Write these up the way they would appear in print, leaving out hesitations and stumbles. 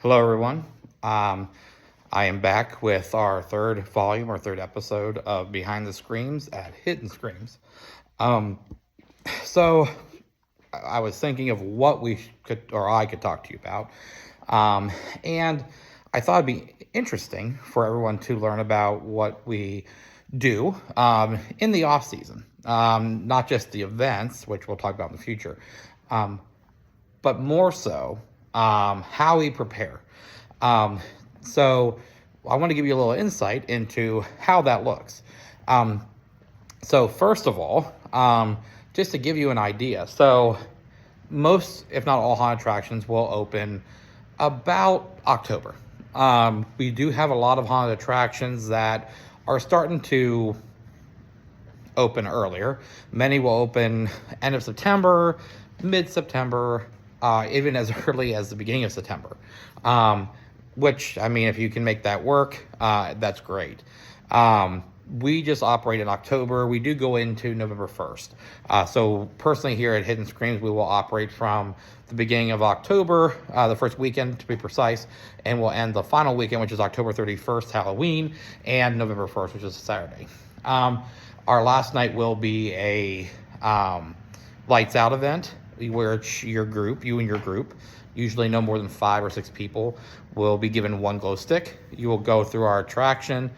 Hello, everyone. I am back with our third volume, or third episode of Behind the Screams at Hidden Screams. Um, so I was thinking of what we could, or I could talk to you about. And I thought it'd be interesting for everyone to learn about what we do in the off season. Not just the events, which we'll talk about in the future, but more so how we prepare. So I want to give you a little insight into how that looks. So first of all, just to give you an idea, so most, if not all, haunted attractions will open about October. We do have a lot of haunted attractions that are starting to open earlier. Many will open end of September, mid-September, even as early as the beginning of September. Which, I mean, if you can make that work, that's great. We just operate in October. We do go into November 1st. So personally here at Hidden Screams, we will operate from the beginning of October, the first weekend to be precise, and we'll end the final weekend, which is October 31st, Halloween, and November 1st, which is a Saturday. Our last night will be a lights out event where your group, you and your group, usually no more than 5 or 6 people, will be given one glow stick. You will go through our attraction,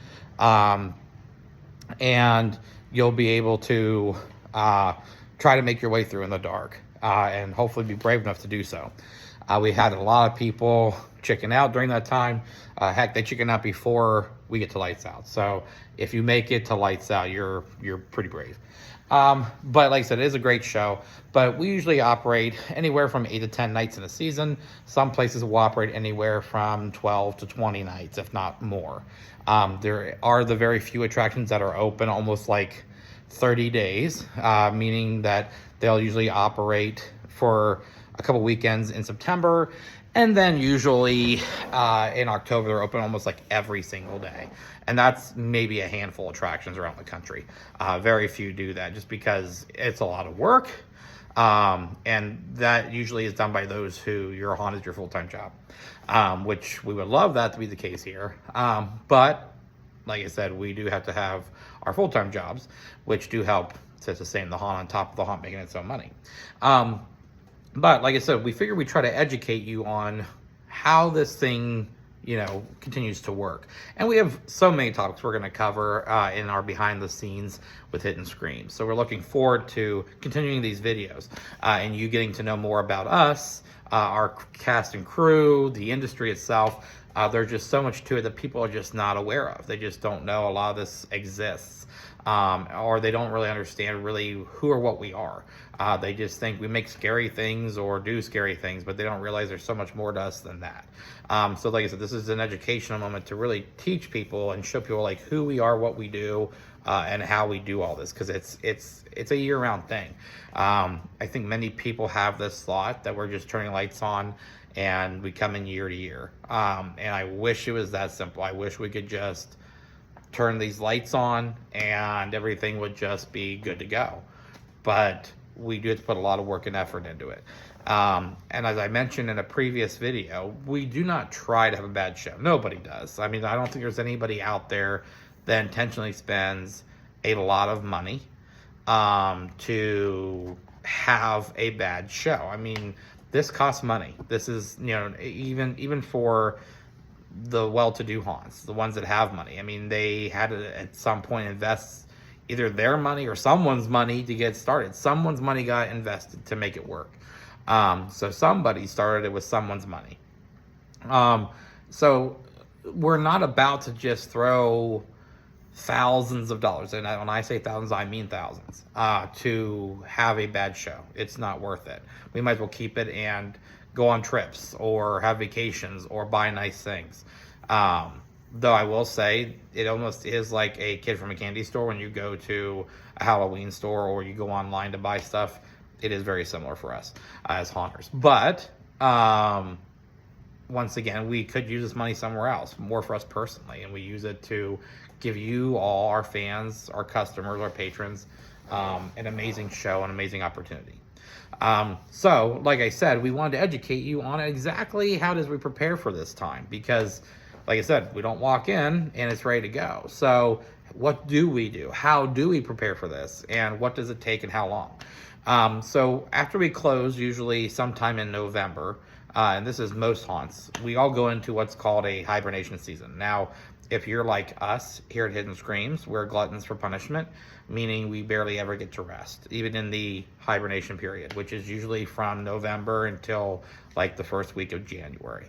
and you'll be able to try to make your way through in the dark, and hopefully be brave enough to do so. We had a lot of people chicken out during that time. Heck, they chicken out before we get to lights out. So if you make it to lights out, you're pretty brave. But like I said, it is a great show, but we usually operate anywhere from 8 to 10 nights in a season. Some places will operate anywhere from 12 to 20 nights, if not more. There are the very few attractions that are open almost like 30 days, meaning that they'll usually operate for a couple weekends in September, and then usually in October they're open almost like every single day. And that's maybe a handful of attractions around the country. Very few do that just because it's a lot of work. And that usually is done by those who your haunt is your full-time job, which we would love that to be the case here. But like I said, we do have to have our full-time jobs, which do help to sustain the haunt on top of the haunt making its own money. But like I said, we figure we try to educate you on how this thing, continues to work. And we have so many topics we're going to cover in our behind the scenes with Hidden Screams. So we're looking forward to continuing these videos and you getting to know more about us, our cast and crew, the industry itself. There's just so much to it that people are just not aware of. They just don't know a lot of this exists. Or they don't really understand really who or what we are. They just think we make scary things or do scary things, but they don't realize there's so much more to us than that. So like I said, this is an educational moment to really teach people and show people like who we are, what we do, and how we do all this, because it's a year-round thing. I think many people have this thought that we're just turning lights on and we come in year to year. And I wish it was that simple. I wish we could just turn these lights on and everything would just be good to go. But we do have to put a lot of work and effort into it. And as I mentioned in a previous video, we do not try to have a bad show. Nobody does. I mean, I don't think there's anybody out there that intentionally spends a lot of money to have a bad show. I mean, this costs money. This is, even for the well-to-do haunts, the ones that have money. I mean, they had to at some point invest either their money or someone's money to get started. Someone's money got invested to make it work. So somebody started it with someone's money. So we're not about to just throw thousands of dollars, and when I say thousands, I mean thousands, to have a bad show. It's not worth it. We might as well keep it and go on trips or have vacations or buy nice things. Though I will say it almost is like a kid from a candy store when you go to a Halloween store or you go online to buy stuff. It is very similar for us as haunters. But once again, we could use this money somewhere else, more for us personally, and we use it to give you all, our fans, our customers, our patrons, an amazing show, an amazing opportunity. So, like I said, we wanted to educate you on exactly how does we prepare for this time, because, like I said, we don't walk in and it's ready to go. So, what do we do? How do we prepare for this? And what does it take and how long? So, after we close, usually sometime in November, and this is most haunts, we all go into what's called a hibernation season. Now, if you're like us here at Hidden Screams, we're gluttons for punishment, meaning we barely ever get to rest, even in the hibernation period, which is usually from November until like the first week of January.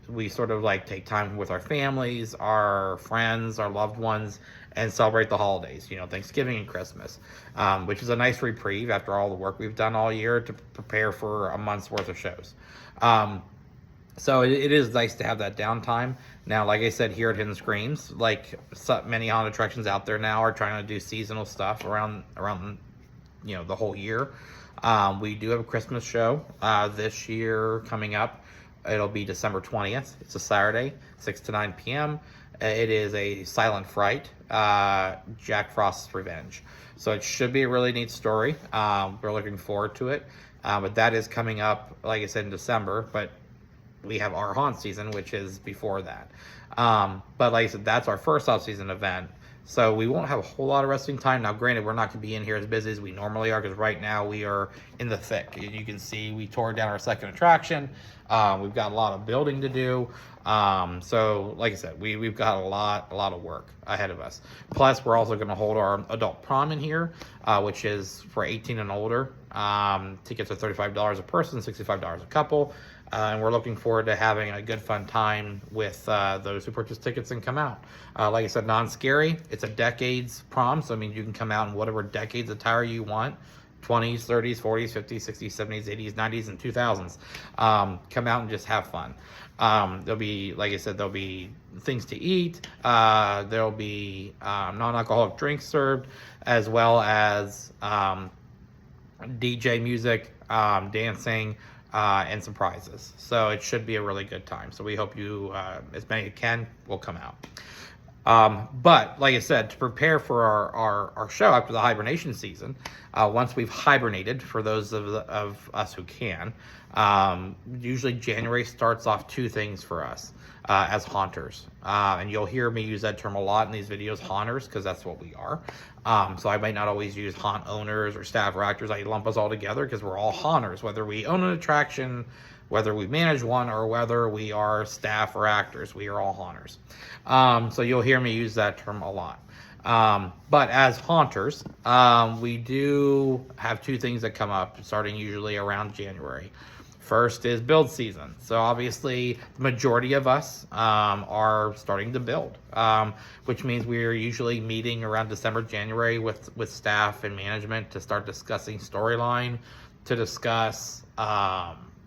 We sort of like take time with our families, our friends, our loved ones, and celebrate the holidays, Thanksgiving and Christmas, which is a nice reprieve after all the work we've done all year to prepare for a month's worth of shows. So it is nice to have that downtime. Now, like I said, here at Hidden Screams, like so many haunted attractions out there now are trying to do seasonal stuff around the whole year. We do have a Christmas show this year coming up. It'll be December 20th. It's a Saturday, 6 to 9 p.m. It is a silent fright, Jack Frost's Revenge. So it should be a really neat story. We're looking forward to it. But that is coming up, like I said, in December. But we have our haunt season, which is before that. But like I said, that's our first off-season event. So we won't have a whole lot of resting time. Now, granted, we're not going to be in here as busy as we normally are, because right now we are in the thick. You can see we tore down our second attraction. We've got a lot of building to do. So like I said, we've got a lot of work ahead of us. Plus, we're also going to hold our adult prom in here, which is for 18 and older. Tickets are $35 a person, $65 a couple. And we're looking forward to having a good fun time with those who purchase tickets and come out. Like I said, non-scary. It's a decades prom, so I mean you can come out in whatever decades attire you want. 20s, 30s, 40s, 50s, 60s, 70s, 80s, 90s, and 2000s. Come out and just have fun. There'll be, like I said, there'll be things to eat. There'll be non-alcoholic drinks served, as well as DJ music, dancing, and some prizes. So it should be a really good time. So we hope you, as many as can, will come out. But like I said, to prepare for our show after the hibernation season, once we've hibernated, for those of us who can, usually January starts off two things for us as haunters. And you'll hear me use that term a lot in these videos, haunters, because that's what we are. So I might not always use haunt owners or staff or actors. I lump us all together because we're all haunters, whether we own an attraction, whether we manage one, or whether we are staff or actors. We are all haunters. So you'll hear me use that term a lot. But as haunters, we do have two things that come up starting usually around January. First is build season. So obviously the majority of us are starting to build, which means we're usually meeting around December, January with staff and management to start discussing storyline, to discuss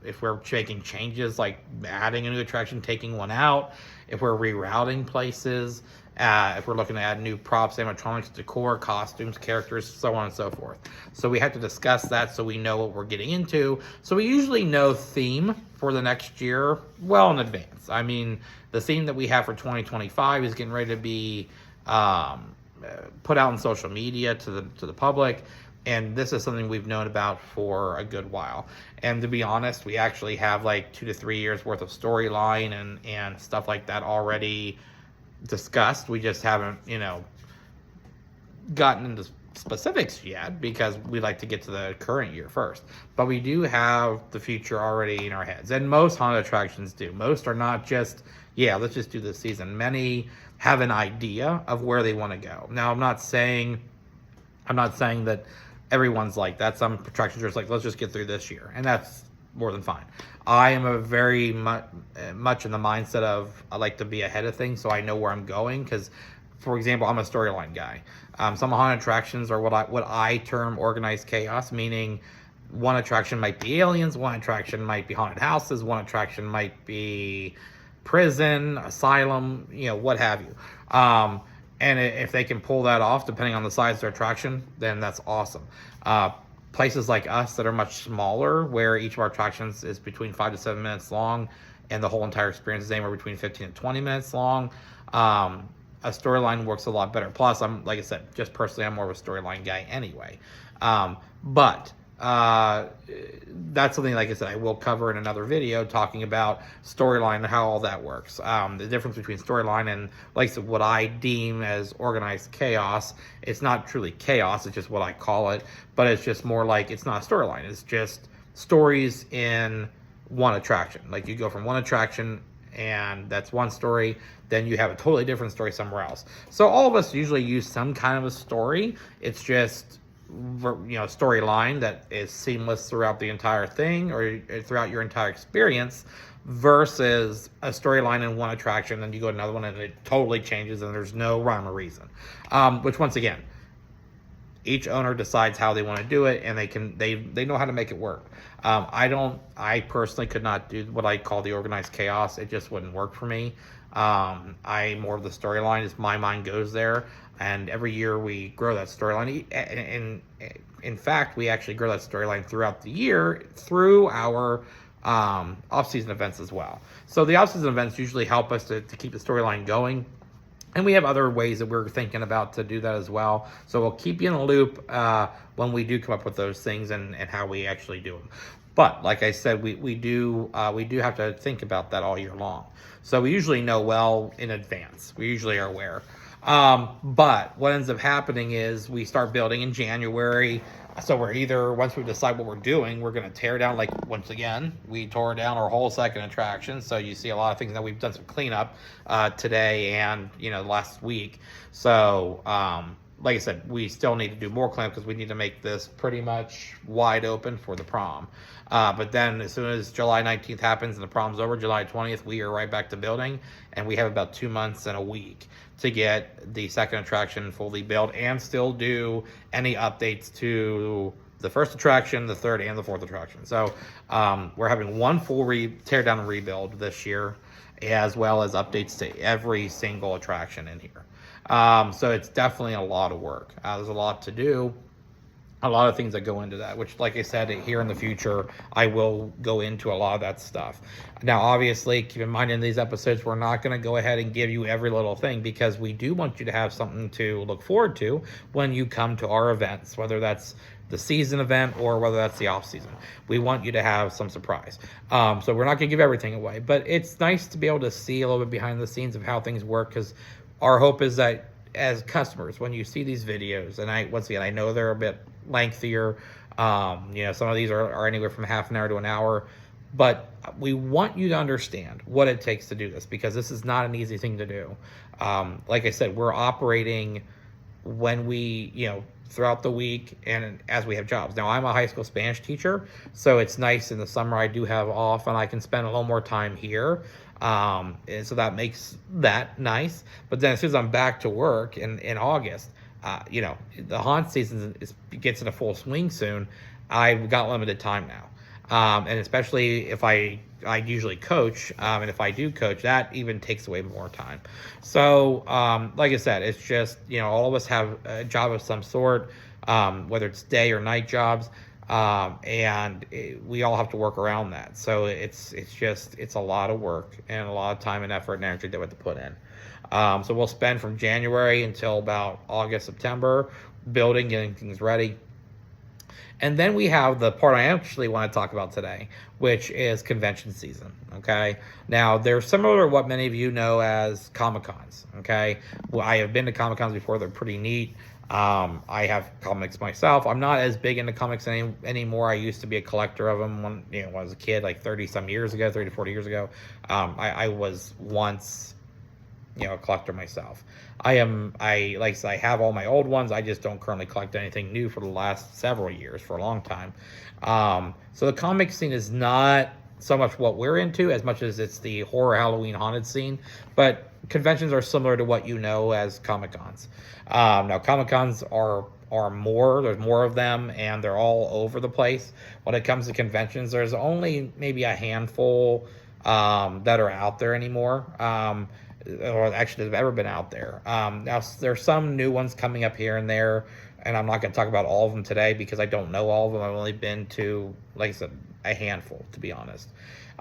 if we're making changes, like adding a new attraction, taking one out, if we're rerouting places, if we're looking to add new props, animatronics, decor, costumes, characters, so on and so forth. So we have to discuss that so we know what we're getting into. So we usually know theme for the next year well in advance. I mean, the theme that we have for 2025 is getting ready to be put out on social media to the public. And this is something we've known about for a good while. And to be honest, we actually have like 2 to 3 years worth of storyline and stuff like that already discussed. We just haven't, gotten into specifics yet because we like to get to the current year first. But we do have the future already in our heads. And most haunted attractions do. Most are not just, let's just do this season. Many have an idea of where they want to go. Now, I'm not saying that everyone's like that. Some attractions are just like, let's just get through this year. And that's more than fine. I am a very much in the mindset of I like to be ahead of things so I know where I'm going. Because, for example, I'm a storyline guy. Some haunted attractions are what I term organized chaos, meaning one attraction might be aliens, one attraction might be haunted houses, one attraction might be prison, asylum, what have you. And if they can pull that off, depending on the size of their attraction, then that's awesome. Places like us that are much smaller, where each of our attractions is between 5 to 7 minutes long, and the whole entire experience is anywhere between 15 and 20 minutes long, a storyline works a lot better. Plus, like I said, just personally, I'm more of a storyline guy anyway. But that's something, like I said, I will cover in another video talking about storyline and how all that works. The difference between storyline and, like I said, what I deem as organized chaos. It's not truly chaos, it's just what I call it, but it's just more like, it's not a storyline, it's just stories in one attraction. Like, you go from one attraction and that's one story, then you have a totally different story somewhere else. So all of us usually use some kind of a story. It's just, storyline that is seamless throughout the entire thing or throughout your entire experience, versus a storyline in one attraction, then you go to another one and it totally changes and there's no rhyme or reason. Which, once again, each owner decides how they want to do it, and they know how to make it work. I personally could not do what I call the organized chaos. It just wouldn't work for me. I more of the storyline, as my mind goes there, and every year we grow that storyline. And in fact, we actually grow that storyline throughout the year through our off-season events as well. So the off-season events usually help us to keep the storyline going. And we have other ways that we're thinking about to do that as well. So we'll keep you in a loop when we do come up with those things and how we actually do them. But like I said, we do have to think about that all year long. So we usually know well in advance. We usually are aware. But what ends up happening is we start building in January. So we're either, once we decide what we're doing, we're going to tear down, like, once again, we tore down our whole second attraction. So you see a lot of things that we've done some cleanup today and, last week. So, like I said, we still need to do more cleanup because we need to make this pretty much wide open for the prom. But then as soon as July 19th happens and the prom's over, July 20th, we are right back to building. And we have about 2 months and a week to get the second attraction fully built and still do any updates to the first attraction, the third, and the fourth attraction. So we're having one full tear down and rebuild this year, as well as updates to every single attraction in here. So it's definitely a lot of work. There's a lot to do. A lot of things that go into that, which, like I said, here in the future, I will go into a lot of that stuff. Now, obviously, keep in mind in these episodes, we're not going to go ahead and give you every little thing, because we do want you to have something to look forward to when you come to our events, whether that's the season event or whether that's the off season. We want you to have some surprise. So we're not going to give everything away, but it's nice to be able to see a little bit behind the scenes of how things work, because our hope is that as customers, when you see these videos, and I know they're a bit lengthier, some of these are anywhere from half an hour to an hour, but we want you to understand what it takes to do this, because this is not an easy thing to do. Like I said, we're operating when we, throughout the week and as we have jobs. Now, I'm a high school Spanish teacher, so it's nice in the summer I do have off and I can spend a little more time here. And so that makes that nice. But then as soon as I'm back to work in August, the haunt season gets in a full swing soon. I've got limited time now. And especially if I usually coach, and if I do coach, that even takes away more time. So, like I said, it's just, all of us have a job of some sort, whether it's day or night jobs. And we all have to work around that. So it's a lot of work and a lot of time and effort and energy that we have to put in. So we'll spend from January until about August, September building, getting things ready. And then we have the part I actually want to talk about today, which is convention season, okay? Now, they're similar to what many of you know as Comic-Cons, okay? Well, I have been to Comic-Cons before. They're pretty neat. I have comics myself. I'm not as big into comics anymore. I used to be a collector of them when I was a kid, like 30 to 40 years ago. I was once, a collector myself. I have all my old ones. I just don't currently collect anything new for the last several years, for a long time. So the comic scene is not so much what we're into as much as it's the horror Halloween haunted scene. But conventions are similar to what you know as Comic-Cons. Now, Comic-Cons are more, there's more of them, and they're all over the place. When it comes to conventions, there's only maybe a handful that are out there anymore. Or actually have ever been out there. Now, there's some new ones coming up here and there, and I'm not going to talk about all of them today because I don't know all of them. I've only been to, like I said, a handful, to be honest.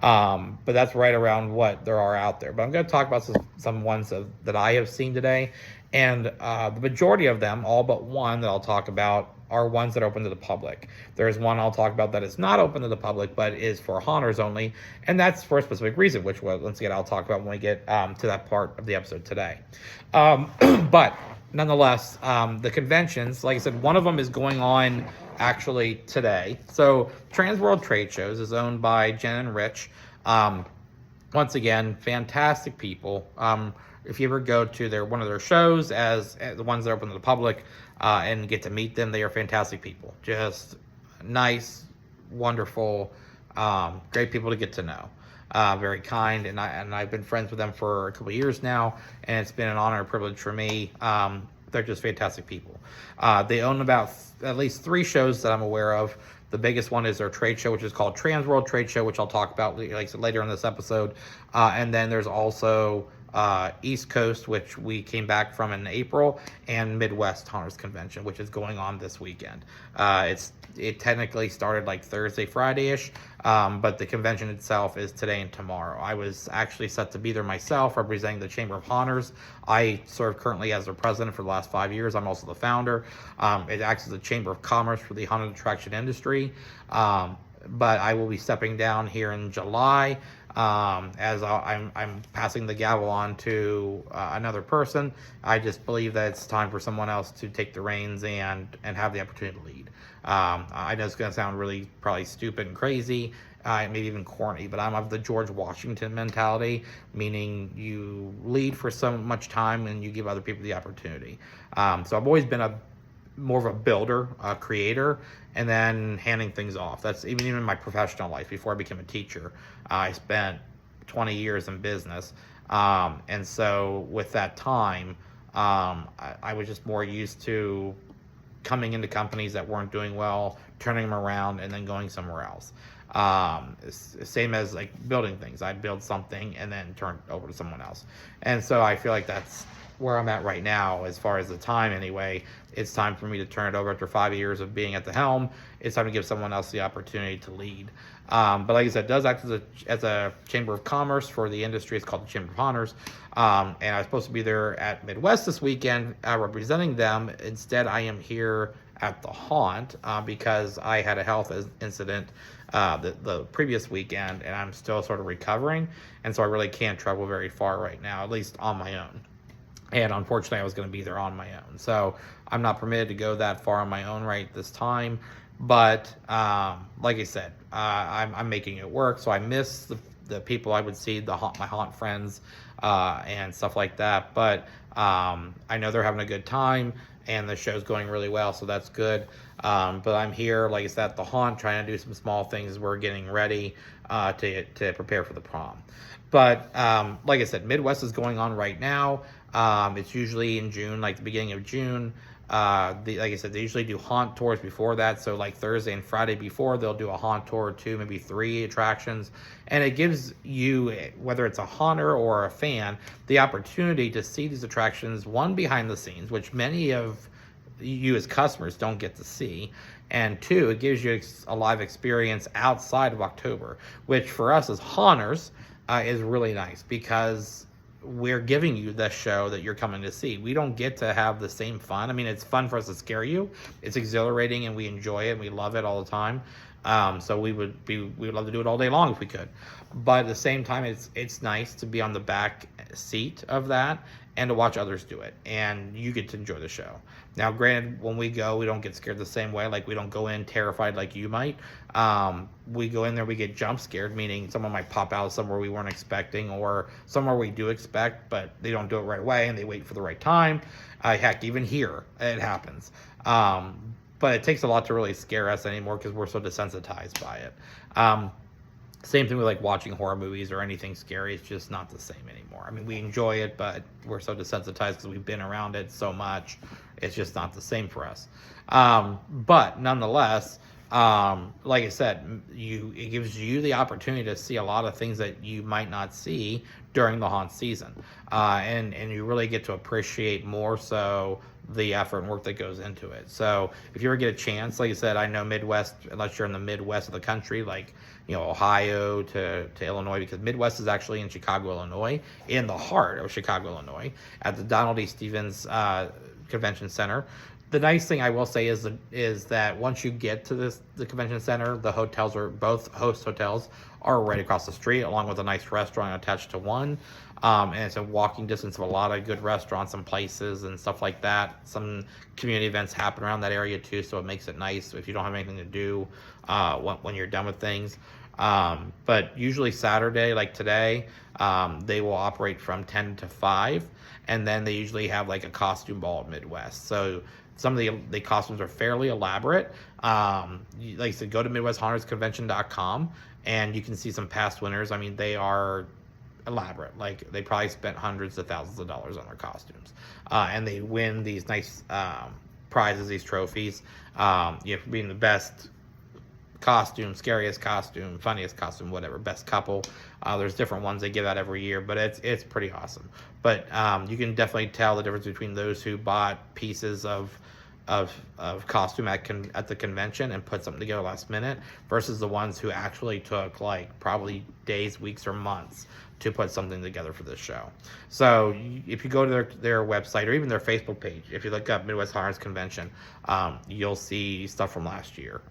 But that's right around what there are out there. But I'm going to talk about some ones that I have seen today, and the majority of them, all but one that I'll talk about, are ones that are open to the public. There's one I'll talk about that is not open to the public, but is for haunters only, and that's for a specific reason, which, once again, I'll talk about when we get to that part of the episode today. But nonetheless, the conventions, like I said, one of them is going on actually today. So Trans World Trade Shows is owned by Jen and Rich. Once again, fantastic people. If you ever go to one of their shows, as the ones that are open to the public, and get to meet them, they are fantastic people. Just nice, wonderful, great people to get to know. Very kind, and I've been friends with them for a couple of years now, and it's been an honor and privilege for me. They're just fantastic people. They own about at least 3 shows that I'm aware of. The biggest one is their trade show, which is called Trans World Trade Show, which I'll talk about, like I said, later in this episode. And then there's also East Coast, which we came back from in April, and Midwest Haunters Convention, which is going on this weekend. It technically started like Thursday, Friday-ish, but the convention itself is today and tomorrow. I was actually set to be there myself, representing the Chamber of Haunters. I serve currently as their president for the last 5 years. I'm also the founder. It acts as a chamber of commerce for the haunted attraction industry. But I will be stepping down here in July, as I'm passing the gavel on to another person. I just believe that it's time for someone else to take the reins and have the opportunity to lead. I know it's going to sound really probably stupid and crazy, maybe even corny, but I'm of the George Washington mentality, meaning you lead for so much time and you give other people the opportunity. So I've always been more of a builder, a creator, and then handing things off. That's even in my professional life. Before I became a teacher, I spent 20 years in business. And so with that time, I was just more used to coming into companies that weren't doing well, turning them around, and then going somewhere else. Same as like building things. I'd build something and then turn it over to someone else. And so I feel like that's where I'm at right now, as far as the time anyway. It's time for me to turn it over after 5 years of being at the helm. It's time to give someone else the opportunity to lead. But like I said, it does act as a chamber of commerce for the industry. It's called the Chamber of Haunters. And I was supposed to be there at Midwest this weekend, representing them. Instead, I am here at the haunt because I had a health incident the previous weekend, and I'm still sort of recovering. And so I really can't travel very far right now, at least on my own. And unfortunately, I was going to be there on my own. So I'm not permitted to go that far on my own right this time. But like I said, I'm making it work. So I miss the people I would see, my haunt friends and stuff like that. But I know they're having a good time, and the show's going really well. So that's good. But I'm here, like I said, at the haunt, trying to do some small things. We're getting ready to prepare for the prom. But like I said, Midwest is going on right now. It's usually in June, like the beginning of June. Like I said, they usually do haunt tours before that. So like Thursday and Friday before, they'll do a haunt tour or 2, maybe 3 attractions. And it gives you, whether it's a haunter or a fan, the opportunity to see these attractions, one, behind the scenes, which many of you as customers don't get to see. And 2, it gives you a live experience outside of October, which for us as haunters is really nice, because we're giving you the show that you're coming to see. We don't get to have the same fun. I mean, it's fun for us to scare you. It's exhilarating, and we enjoy it, and we love it all the time. So we would love to do it all day long if we could. But at the same time, it's nice to be on the back seat of that and to watch others do it, and you get to enjoy the show. Now, granted, when we go, we don't get scared the same way. Like, we don't go in terrified like you might. We go in there, we get jump scared, meaning someone might pop out somewhere we weren't expecting, or somewhere we do expect, but they don't do it right away, and they wait for the right time. Heck, even here, it happens. But it takes a lot to really scare us anymore, because we're so desensitized by it. Same thing with like watching horror movies or anything scary. It's just not the same anymore. I mean, we enjoy it, but we're so desensitized because we've been around it so much. It's just not the same for us. But nonetheless, like I said, it gives you the opportunity to see a lot of things that you might not see during the haunt season. And you really get to appreciate more so the effort and work that goes into it. So if you ever get a chance, like I said, I know Midwest, unless you're in the Midwest of the country, like, Ohio to Illinois, because Midwest is actually in Chicago, Illinois, in the heart of Chicago, Illinois, at the Donald E. Stevens Convention Center. The nice thing I will say is that once you get to the convention center, the hotels are both host hotels are right across the street, along with a nice restaurant attached to one. And it's a walking distance of a lot of good restaurants and places and stuff like that. Some community events happen around that area too, so it makes it nice if you don't have anything to do when you're done with things. But usually Saturday, like today, they will operate from 10 to 5, and then they usually have like a costume ball at Midwest. So some of the costumes are fairly elaborate. Like I said, go to MidwestHauntersConvention.com and you can see some past winners. I mean, they are elaborate. Like, they probably spent hundreds of thousands of dollars on their costumes. And they win these nice prizes, these trophies, for being the best costume, scariest costume, funniest costume, whatever, best couple. There's different ones they give out every year, but it's pretty awesome. But you can definitely tell the difference between those who bought pieces of costume at the convention and put something together last minute versus the ones who actually took like probably days, weeks, or months to put something together for this show. So if you go to their website or even their Facebook page, if you look up Midwest Haunters Convention, you'll see stuff from last year.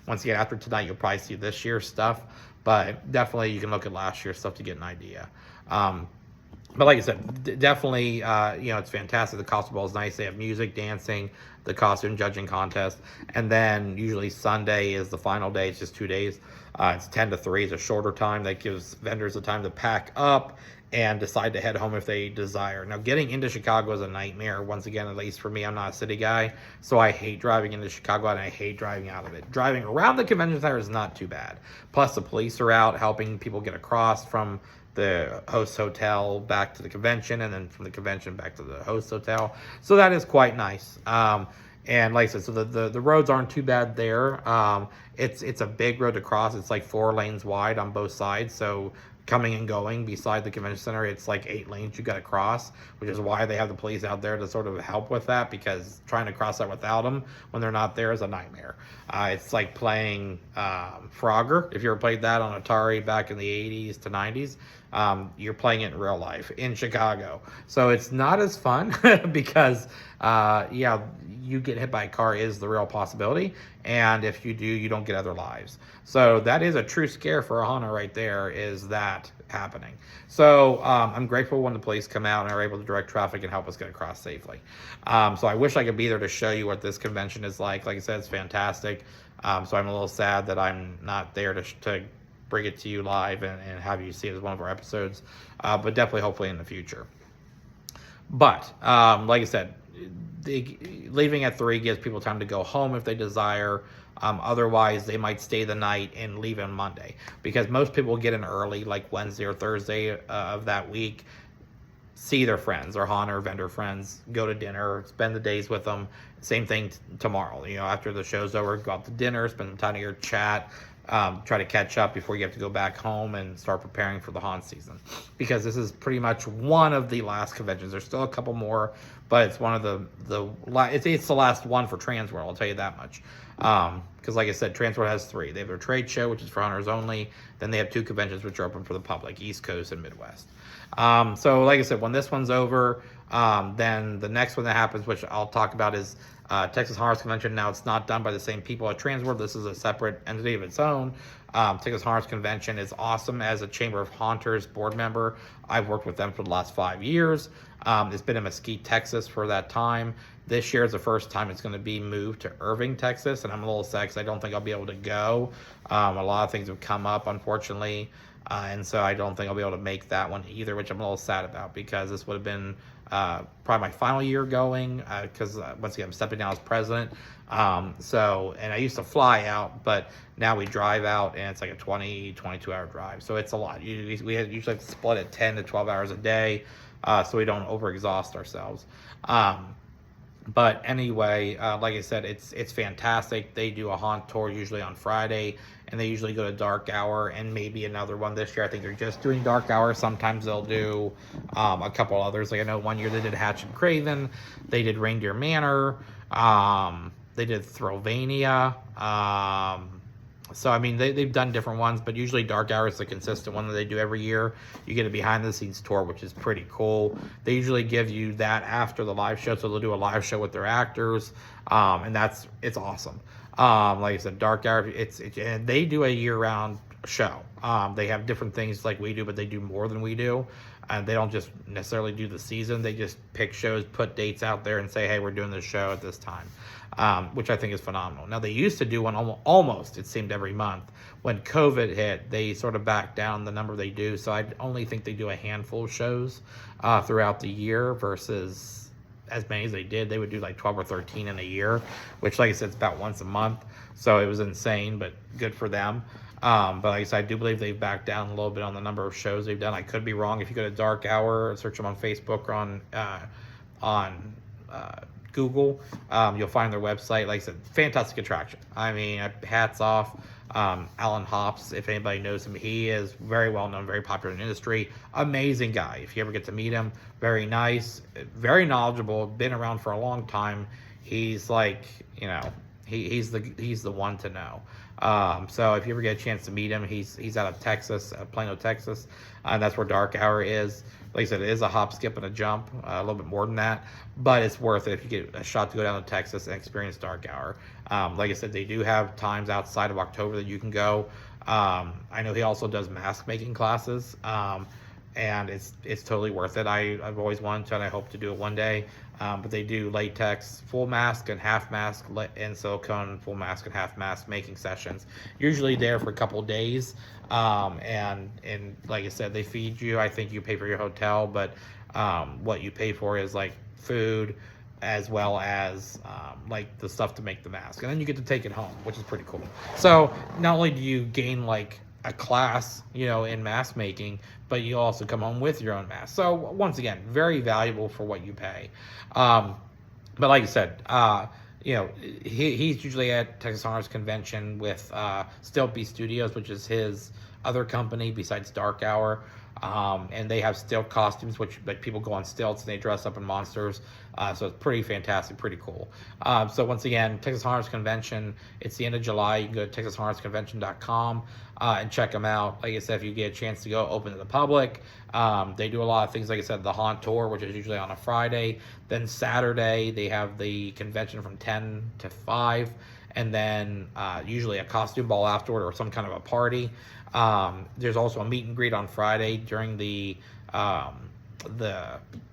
Once again, after tonight, you'll probably see this year's stuff, but definitely you can look at last year's stuff to get an idea. But like I said, definitely, it's fantastic. The costume ball is nice. They have music, dancing, the costume judging contest. And then usually Sunday is the final day. It's just 2 days. It's 10 to 3. It's a shorter time that gives vendors the time to pack up and decide to head home if they desire. Now, getting into Chicago is a nightmare. Once again, at least for me, I'm not a city guy, so I hate driving into Chicago and I hate driving out of it. Driving around the convention center is not too bad. Plus, the police are out helping people get across from the host hotel back to the convention, and then from the convention back to the host hotel. So that is quite nice. And like I said, so the roads aren't too bad there. It's a big road to cross. It's like 4 lanes wide on both sides. So coming and going beside the convention center, it's like 8 lanes you got to cross, which is why they have the police out there to sort of help with that, because trying to cross that without them when they're not there is a nightmare. It's like playing Frogger. If you ever played that on Atari back in the 80s to 90s, you're playing it in real life in Chicago. So it's not as fun because, you get hit by a car is the real possibility. And if you do, you don't get other lives. So that is a true scare for a haunter right there, is that happening. So I'm grateful when the police come out and are able to direct traffic and help us get across safely. So I wish I could be there to show you what this convention is like. Like I said, it's fantastic. So I'm a little sad that I'm not there to bring it to you live and have you see it as one of our episodes, but definitely hopefully in the future. But like I said, leaving at 3 gives people time to go home if they desire. Otherwise, they might stay the night and leave on Monday, because most people get in early, like Wednesday or Thursday of that week, see their friends, their haunter vendor friends, go to dinner, spend the days with them. Same thing tomorrow. After the show's over, go out to dinner, spend some time here, chat, try to catch up before you have to go back home and start preparing for the haunt season, because this is pretty much one of the last conventions. There's still a couple more, but it's one of it's the last one for Transworld, I'll tell you that much. Because like I said, Transworld has 3. They have their trade show, which is for hunters only. Then they have 2 conventions which are open for the public, East Coast and Midwest. So like I said, when this one's over, then the next one that happens, which I'll talk about, is Texas Haunters Convention. Now, it's not done by the same people at Transworld. This is a separate entity of its own. Texas Haunters Convention is awesome. As a Chamber of Haunters board member, I've worked with them for the last 5 years. It's been in Mesquite, Texas for that time. This year is the first time it's going to be moved to Irving, Texas, and I'm a little sad because I don't think I'll be able to go. A lot of things have come up, unfortunately, and so I don't think I'll be able to make that one either, which I'm a little sad about, because this would have been probably my final year going, because once again, I'm stepping down as president. And I used to fly out, but now we drive out, and it's like a 22 hour drive. So it's a lot. We usually have to split it 10 to 12 hours a day, so we don't overexhaust ourselves. But anyway, like I said, it's fantastic. They do a haunt tour usually on Friday, and they usually go to dark hour and maybe another one this year. I think they're just doing dark hour. Sometimes they'll do a couple others. Like I know one year they did Hatch and Craven. They did Reindeer Manor. They did Throwvania. So, I mean, they've done different ones, but usually Dark Hour is the consistent one that they do every year. You get a behind-the-scenes tour, which is pretty cool. They usually give you that after the live show, so they'll do a live show with their actors, and it's awesome. Like I said, Dark Hour, and they do a year-round show. They have different things like we do, but they do more than we do. And they don't just necessarily do the season. They just pick shows, put dates out there, and say, hey, we're doing this show at this time, which I think is phenomenal. Now, they used to do one almost, it seemed, every month. When COVID hit, they sort of backed down the number they do. So I only think they do a handful of shows throughout the year versus as many as they did. They would do like 12 or 13 in a year, which, like I said, it's about once a month. So it was insane, but good for them. But like I said, I do believe they've backed down a little bit on the number of shows they've done. I could be wrong. If you go to Dark Hour, search them on Facebook or on Google, you'll find their website. Like I said, fantastic attraction. I mean, hats off. Alan Hops, if anybody knows him, he is very well known, very popular in the industry. Amazing guy. If you ever get to meet him, very nice, very knowledgeable, been around for a long time. He's like, he's the one to know. So if you ever get a chance to meet him, he's out of Texas, Plano, Texas, and that's where Dark Hour is. Like I said, it is a hop, skip, and a jump, a little bit more than that, but it's worth it if you get a shot to go down to Texas and experience Dark Hour. Like I said, they do have times outside of October that you can go. I know he also does mask making classes, and it's totally worth it. I've always wanted to, and I hope to do it one day. But they do latex full mask and half mask and silicone full mask and half mask making sessions. Usually there for a couple of days. And like I said, they feed you. I think you pay for your hotel, but what you pay for is like food as well as like the stuff to make the mask. And then you get to take it home, which is pretty cool. So not only do you gain like a class, in mask making, but you also come home with your own mask. So once again, very valuable for what you pay. But like I said, he's usually at Texas Honors Convention with Stiltby Studios, which is his other company besides Dark Hour. And they have stilt costumes, which like people go on stilts and they dress up in monsters. So it's pretty fantastic, pretty cool. So once again, Texas Honors Convention, it's the end of July. You can go to texashonorsconvention.com and check them out. Like I said, if you get a chance to go, open to the public. They do a lot of things, like I said, the Haunt Tour, which is usually on a Friday. Then Saturday, they have the convention from 10 to 5. And then usually a costume ball afterward or some kind of a party. There's also a meet and greet on Friday during the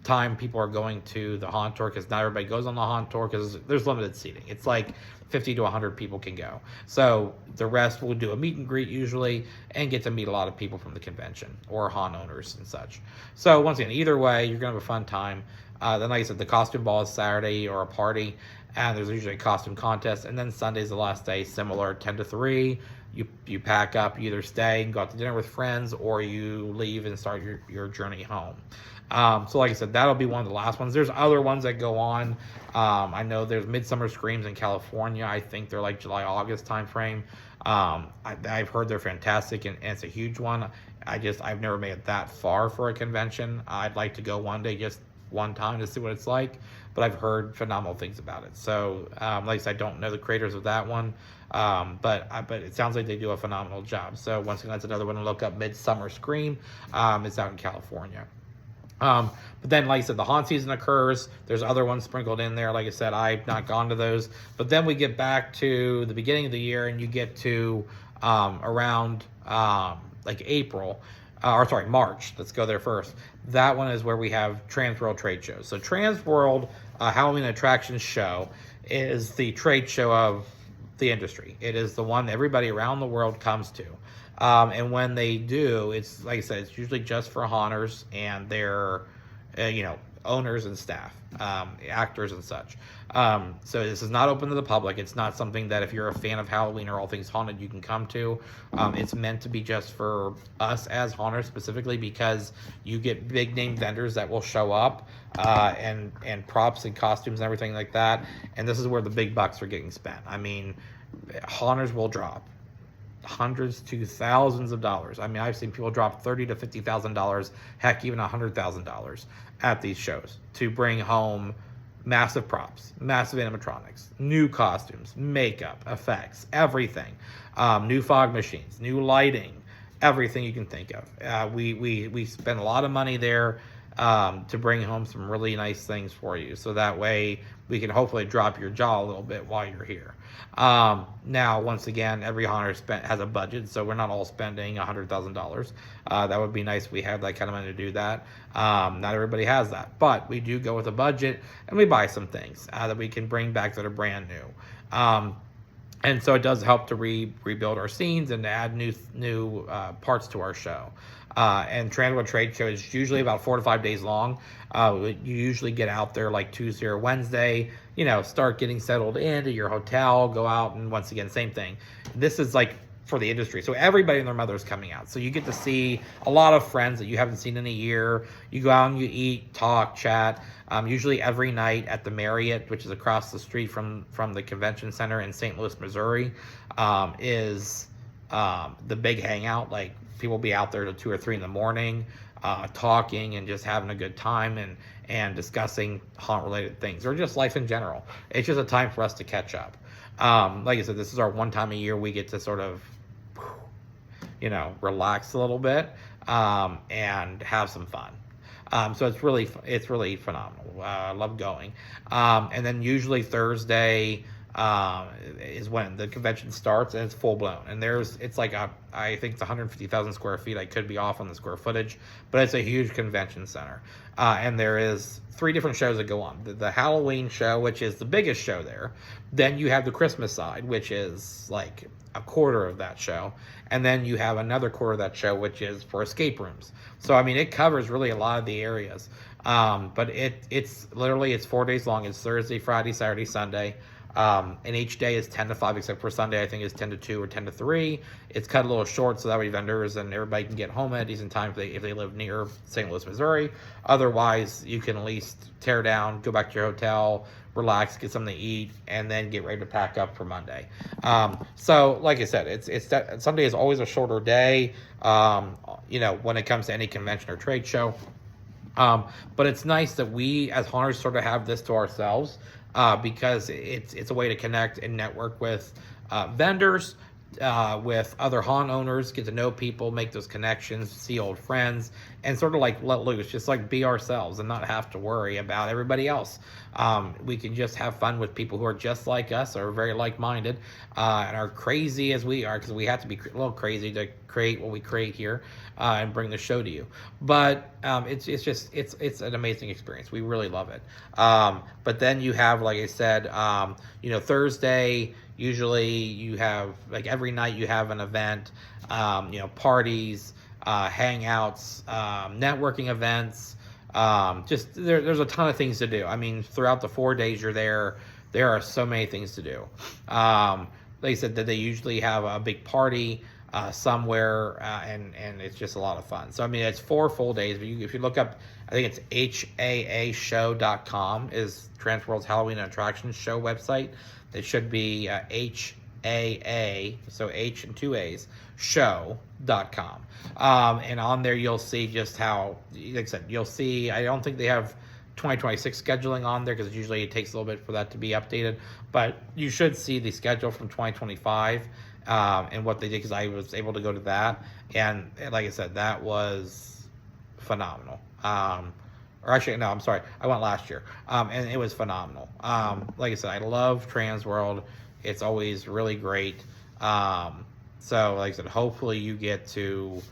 time people are going to the Haunt Tour, because not everybody goes on the Haunt Tour because there's limited seating. It's like 50 to 100 people can go. So the rest will do a meet and greet usually and get to meet a lot of people from the convention or haunt owners and such. So once again, either way, you're going to have a fun time. Then, like I said, the costume ball is Saturday or a party, and there's usually a costume contest. And then Sunday's the last day, similar, 10 to 3. You pack up, you either stay and go out to dinner with friends, or you leave and start your journey home. So like I said, that'll be one of the last ones. There's other ones that go on. I know there's Midsummer Screams in California. I think they're like July, August time frame. I've heard they're fantastic, and it's a huge one. I've never made it that far for a convention. I'd like to go one day, just one time, to see what it's like, but I've heard phenomenal things about it. So like I said, I don't know the creators of that one, but it sounds like they do a phenomenal job. So once again, that's another one to look up, Midsummer Scream. It's out in California. But then, like I said, the haunt season occurs. There's other ones sprinkled in there. Like I said, I've not gone to those. But then we get back to the beginning of the year, and you get to around like April, March. Let's go there first. That one is where we have Trans World trade shows. So Trans World Halloween Attractions Show is the trade show of the industry. It is the one that everybody around the world comes to. And when they do, it's like I said, it's usually just for haunters and their, owners and staff, actors and such. So this is not open to the public. It's not something that if you're a fan of Halloween or all things haunted, you can come to. It's meant to be just for us as haunters specifically, because you get big name vendors that will show up, and props and costumes and everything like that. And this is where the big bucks are getting spent. I mean, haunters will drop hundreds to thousands of dollars. I mean, I've seen people drop $30,000 to $50,000, heck, even $100,000 at these shows to bring home massive props, massive animatronics, new costumes, makeup, effects, everything, new fog machines, new lighting, everything you can think of. We spend a lot of money there to bring home some really nice things for you, so that way we can hopefully drop your jaw a little bit while you're here. Now, once again, every hunter has a budget, so we're not all spending $100,000. That would be nice if we had that kind of money to do that. Not everybody has that, but we do go with a budget, and we buy some things that we can bring back that are brand new. And so it does help to rebuild our scenes and to add new parts to our show. And Transworld Trade Show is usually about 4 to 5 days long. You usually get out there like Tuesday or Wednesday, start getting settled into your hotel, go out, and once again, same thing. This is like for the industry. So everybody and their mother is coming out. So you get to see a lot of friends that you haven't seen in a year. You go out and you eat, talk, chat. Usually every night at the Marriott, which is across the street from the convention center in St. Louis, Missouri, is the big hangout. Like, people will be out there till 2 or 3 in the morning, talking and just having a good time and discussing haunt-related things, or just life in general. It's just a time for us to catch up. Like I said, this is our one time a year we get to sort of, relax a little bit, and have some fun. So it's really phenomenal. I love going. And then usually Thursday is when the convention starts, and it's full blown. And it's like I think it's 150,000 square feet. I could be off on the square footage, but it's a huge convention center. And there is 3 different shows that go on. The Halloween show, which is the biggest show there. Then you have the Christmas side, which is like a quarter of that show. And then you have another quarter of that show, which is for escape rooms. So, I mean, it covers really a lot of the areas. But it's 4 days long. It's Thursday, Friday, Saturday, Sunday. And each day is 10 to 5, except for Sunday, I think, is 10 to 2 or 10 to 3. It's cut a little short, so that way vendors and everybody can get home at a decent time if they live near St. Louis, Missouri. Otherwise, you can at least tear down, go back to your hotel, relax, get something to eat, and then get ready to pack up for Monday. So, like I said, Sunday is always a shorter day, when it comes to any convention or trade show. But it's nice that we, as hunters, sort of have this to ourselves, because it's a way to connect and network with vendors, with other haunt owners, get to know people, make those connections, see old friends, and sort of like let loose, just like be ourselves and not have to worry about everybody else. We can just have fun with people who are just like us, or very like-minded, and are crazy as we are, because we have to be a little crazy to create what we create here, and bring the show to you. But it's an amazing experience. We really love it. But then you have, like I said, Thursday, usually you have, like, every night you have an event, parties, hangouts, networking events. There's a ton of things to do. I mean, throughout the 4 days you're there are so many things to do. Like I said, that they usually have a big party somewhere, and it's just a lot of fun. So, I mean, it's 4 full days. But if you look up, I think it's haashow.com is Transworld's Halloween Attractions Show website. It should be HAA, so H and 2 A's, show.com. And on there you'll see just how, like I said, you'll see, I don't think they have 2026 scheduling on there, because usually it takes a little bit for that to be updated. But you should see the schedule from 2025 and what they did, because I was able to go to that. And like I said, that was phenomenal. Or actually, no, I'm sorry, I went last year, and it was phenomenal. Like I said, I love Transworld. It's always really great. So, like I said, hopefully you get to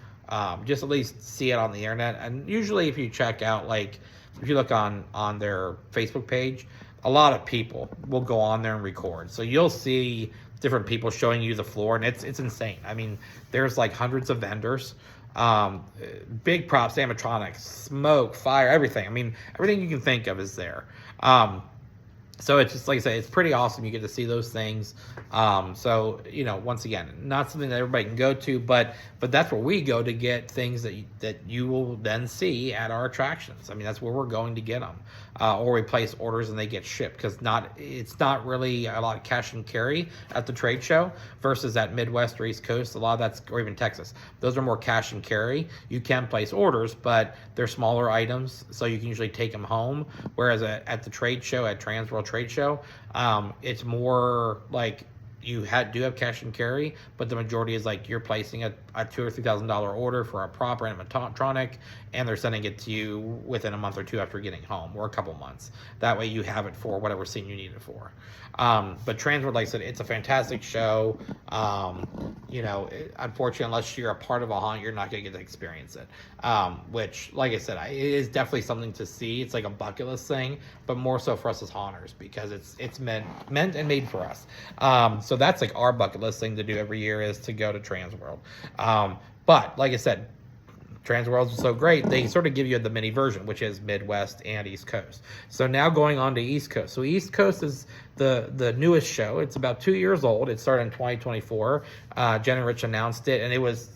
just at least see it on the internet. And usually if you check out, like, if you look on their Facebook page, a lot of people will go on there and record. So you'll see different people showing you the floor, and it's insane. I mean, there's like hundreds of vendors. Big props, animatronics, smoke, fire, everything. I mean, everything you can think of is there. So it's just like I say, it's pretty awesome. You get to see those things. So once again, not something that everybody can go to, but that's where we go to get things that you will then see at our attractions. I mean, that's where we're going to get them, or we place orders and they get shipped, because it's not really a lot of cash and carry at the trade show versus at Midwest or East Coast. A lot of that's, or even Texas. Those are more cash and carry. You can place orders, but they're smaller items, so you can usually take them home. Whereas at the trade show, at Trans World Trade Show, it's more like you do have cash and carry, but the majority is like you're placing a $2,000 or $3,000 order for a prop or animatronic, and they're sending it to you within a month or two after getting home, or a couple months. That way you have it for whatever scene you need it for. But Transworld, like I said, it's a fantastic show. Unfortunately, unless you're a part of a haunt, you're not going to get to experience it. Which, like I said, it is definitely something to see. It's like a bucket list thing, but more so for us as haunters, because it's meant and made for us. So that's like our bucket list thing to do every year, is to go to Transworld. But like I said, Transworlds are so great, they sort of give you the mini version, which is Midwest and East Coast. So now going on to East Coast. So East Coast is the newest show. It's about 2 years old. It started in 2024. Jen and Rich announced it, and it was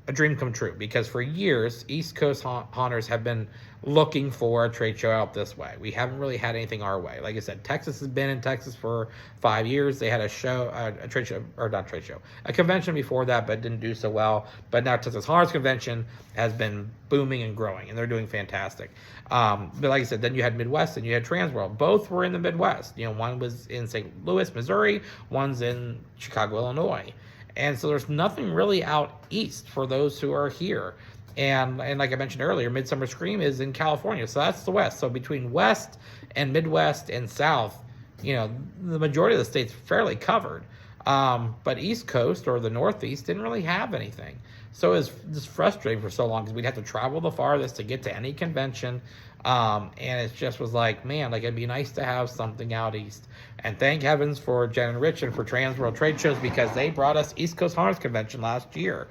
a dream come true, because for years, East Coast haunters have been looking for a trade show out this way. We haven't really had anything our way. Like I said, Texas has been in Texas for 5 years. They had a show, a trade show, or not trade show, a convention before that, but didn't do so well. But now Texas Haunters Convention has been booming and growing, and they're doing fantastic. But like I said, then you had Midwest and you had Transworld. Both were in the Midwest. One was in St. Louis, Missouri. One's in Chicago, Illinois. And so there's nothing really out east for those who are here. And like I mentioned earlier, Midsummer Scream is in California, so that's the West. So between West and Midwest and South, the majority of the state's fairly covered. But East Coast or the Northeast didn't really have anything. So it was just frustrating for so long, because we'd have to travel the farthest to get to any convention. And it just was like, man, like it'd be nice to have something out east. And thank heavens for Jen and Rich and for Trans World Trade Shows, because they brought us East Coast Haunters Convention last year.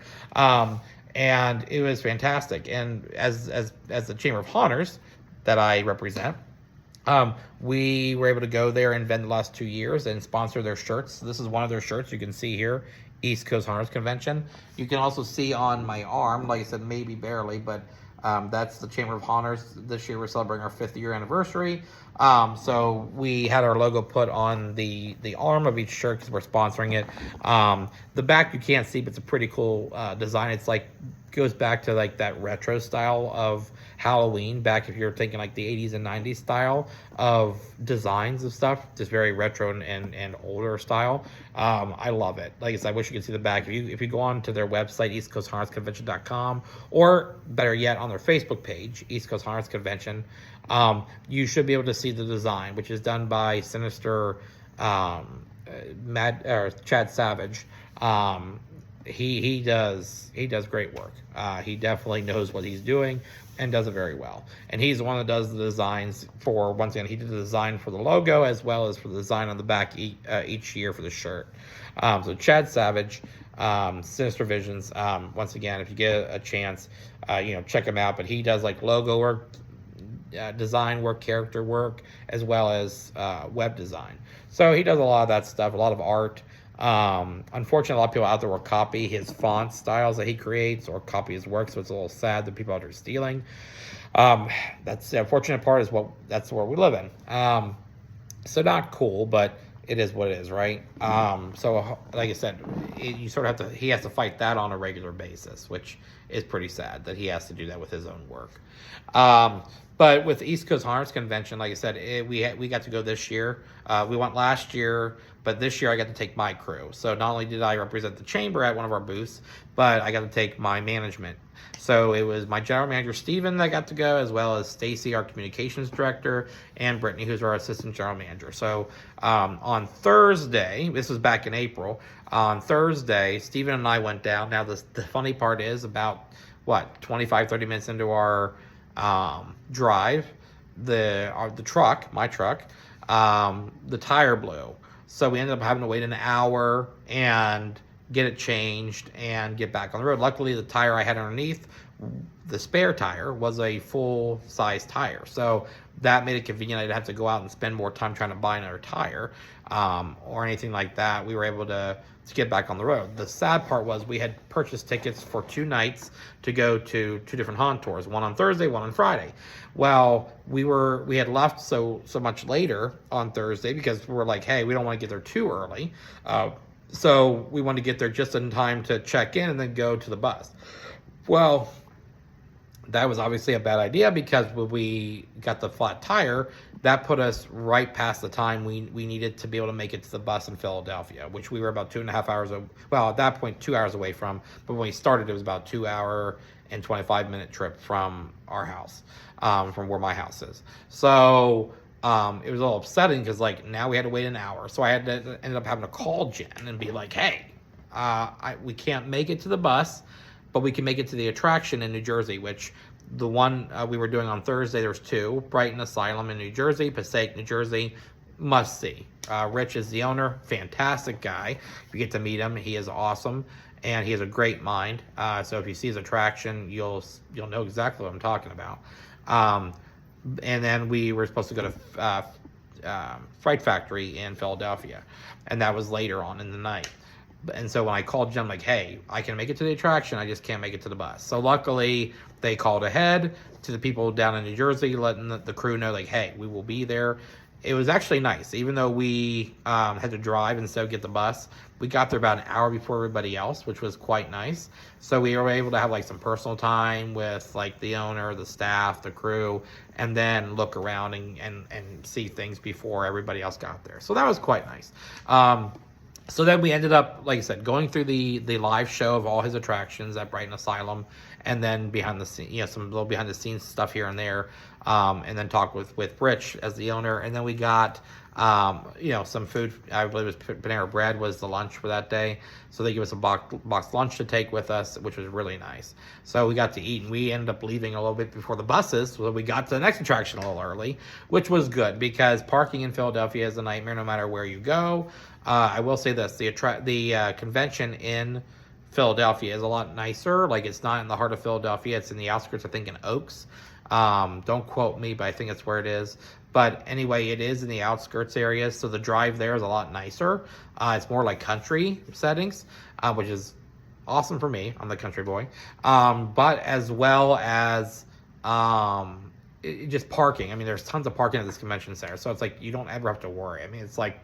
And it was fantastic. And as the Chamber of Haunters that I represent, we were able to go there and vend the last 2 years and sponsor their shirts. This is one of their shirts you can see here, East Coast Haunters Convention. You can also see on my arm, like I said, maybe barely, but that's the Chamber of Haunters. This year we're celebrating our 5th year anniversary. So we had our logo put on the arm of each shirt, because we're sponsoring it. The back you can't see, but it's a pretty cool design. It's like, goes back to like that retro style of Halloween, back if you're thinking like the 80s and 90s style of designs of stuff, just very retro and older style. I love it. Like I said, I wish you could see the back. If you go on to their website, eastcoasthaunters.com, or better yet, on their Facebook page, East Coast Haunters Convention, you should be able to see the design, which is done by Sinister Chad Savage. He does great work. He definitely knows what he's doing and does it very well. And he's the one that does the designs for, once again, he did the design for the logo as well as for the design on the back each year for the shirt. So Chad Savage, Sinister Visions, once again, if you get a chance, check him out. But he does like logo work, design work, character work, as well as web design. So he does a lot of that stuff, a lot of art. Unfortunately, a lot of people out there will copy his font styles that he creates or copy his work, so it's a little sad that people out there are stealing. That's the unfortunate part, is that's the world we live in. So not cool, but it is what it is, right? So like I said, you sort of he has to fight that on a regular basis, which is pretty sad that he has to do that with his own work. But with East Coast Haunters Convention, like I said, we got to go this year. We went last year, but this year I got to take my crew. So not only did I represent the chamber at one of our booths, but I got to take my management. So it was my general manager, Steven, that got to go, as well as Stacy, our communications director, and Brittany, who's our assistant general manager. So on Thursday, this was back in April, on Thursday, Steven and I went down. Now, the funny part is, about, 25-30 minutes into our drive, the truck, my truck, the tire blew. So we ended up having to wait an hour and get it changed and get back on the road. Luckily, the tire I had underneath, the spare tire, was a full-size tire. So that made it convenient. I didn't have to go out and spend more time trying to buy another tire or anything like that. We were able to get back on the road. The sad part was we had purchased tickets for 2 nights to go to 2 different haunt tours, one on Thursday, one on Friday. Well, we had left so much later on Thursday because we were like, hey, we don't want to get there too early. So we wanted to get there just in time to check in and then go to the bus. Well, that was obviously a bad idea because when we got the flat tire, that put us right past the time we needed to be able to make it to the bus in Philadelphia, which we were about 2.5 hours, well, at that point, 2 hours away from. But when we started, it was about 2 hour and 25-minute trip from our house, from where my house is. So it was a little upsetting because, like, now we had to wait an hour. So I had to ended up having to call Jen and be like, hey, we can't make it to the bus, but we can make it to the attraction in New Jersey, which the one we were doing on Thursday, there's 2, Brighton Asylum in New Jersey, Passaic, New Jersey, must see. Rich is the owner, fantastic guy. You get to meet him, he is awesome, and he has a great mind. So if you see his attraction, you'll know exactly what I'm talking about. And then we were supposed to go to Fright Factory in Philadelphia, and that was later on in the night. And so when I called Jen, I'm like, hey, I can make it to the attraction, I just can't make it to the bus. So luckily, they called ahead to the people down in New Jersey, letting the crew know, like, hey, we will be there. It was actually nice. Even though we had to drive instead of get the bus, we got there about an hour before everybody else, which was quite nice. So we were able to have, like, some personal time with, like, the owner, the staff, the crew, and then look around and see things before everybody else got there. So that was quite nice. So then we ended up, like I said, going through the live show of all his attractions at Brighton Asylum, and then behind the scenes, some little behind the scenes stuff here and there, and then talk with Rich as the owner, and then we got some food. I believe it was Panera Bread was the lunch for that day, so they gave us a box lunch to take with us, which was really nice. So we got to eat, and we ended up leaving a little bit before the buses, so we got to the next attraction a little early, which was good because parking in Philadelphia is a nightmare no matter where you go. I will say this: the convention in Philadelphia is a lot nicer. Like, it's not in the heart of Philadelphia; it's in the outskirts, I think, in Oaks. Don't quote me, but I think it's where it is. But anyway, it is in the outskirts areas, so the drive there is a lot nicer. It's more like country settings, which is awesome for me. I'm the country boy. But as well as just parking. I mean, there's tons of parking at this convention center, so it's like you don't ever have to worry. I mean, it's like